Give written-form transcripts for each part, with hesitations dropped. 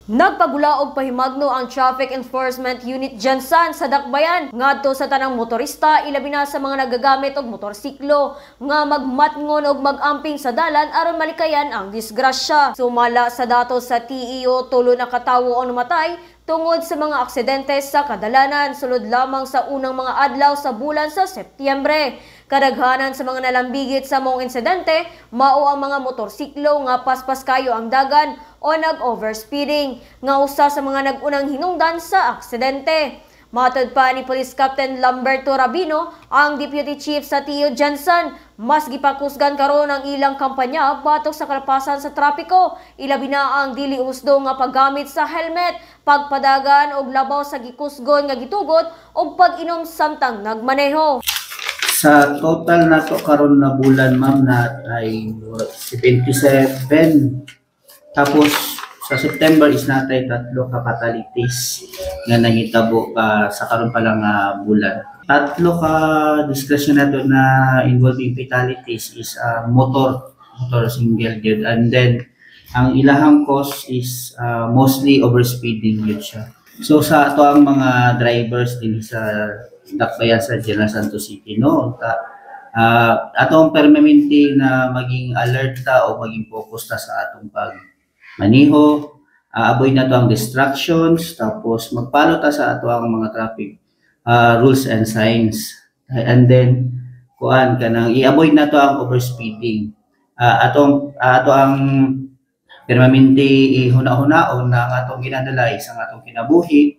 Nagpagula og pahimagno ang Traffic Enforcement Unit Jansan sa Dakbayan ngadto sa tanang motorista ilabi na sa mga nagagamit og motorsiklo nga magmatngon og magamping sa dalan aron malikayan ang disgrasya. Sumala sa datos sa TEO, 3 na katawo ang namatay tungod sa mga aksidente sa kadalanan sulod lamang sa unang mga adlaw sa bulan sa Setyembre. Kadaghanan sa mga nalambigit sa mong insidente mao ang mga motorsiklo nga paspas kayo ang dagan o nag-overspeeding nga usa sa mga nag-unang hinungdan sa aksidente. Matod pa ni Police Captain Lamberto Rabino, ang Deputy Chief sa TEO Jansan, mas gipakusgan karon ang ilang kampanya batok sa kalapasan sa trapiko, ilabi na ang dili husdo nga paggamit sa helmet, pagpadagan og labaw sa gikusgon nga gitugot ug pag-inom samtang nagmaneho. Sa total na to karon na bulan ma'am na ay 77. Tapos sa September is natay 3 ka fatalities nga nahitabo sa karon pa lang bulan. 3 ka discretion nato na involving fatalities is motor single dead, and then ang ilahang cause is mostly overspeeding yun siya. So sa ato ang mga drivers din sa Dakbayan sa General Santos City, no? Atong permanente na maging alerta o maging focus ta sa atong pagmaniho, avoid na to ang distractions, tapos magpalo ta sa ato ang mga traffic rules and signs. And then kanang i-avoid na to ang overspeeding. Ato ang permanente ihuna-hunaon na atong ginadala sa atong kinabuhi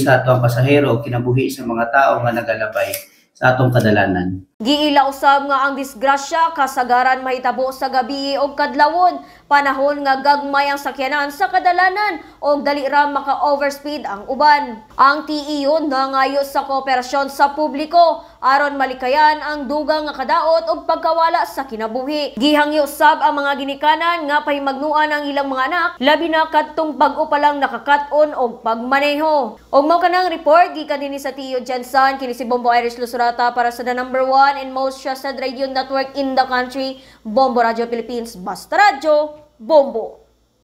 sa atong pasahero o kinabuhi sa mga tao nga nagalabay sa atong kadalanan. Giila usab nga ang disgrasya kasagaran mahitabo sa gabi o kadlawon, panahon nga gagmay ang sakyanan sa kadalanan o dali ra maka-overspeed ang uban. Ang TEO nangayo sa kooperasyon sa publiko aron malikayan ang dugang nga kadaot o pagkawala sa kinabuhi. Gihangyo usab ang mga ginikanan nga pahimagnuan ang ilang mga anak labi na kadtong bag-o pa lang nakakat-on og pagmaneho. Og mao kanang report gikan dinhi sa TEO Jansan, kini si Bombo Irish Lusurata para sa the number 1 and most trusted radio network in the country, Bombo Radio Philippines. Basta Radio, Bombo!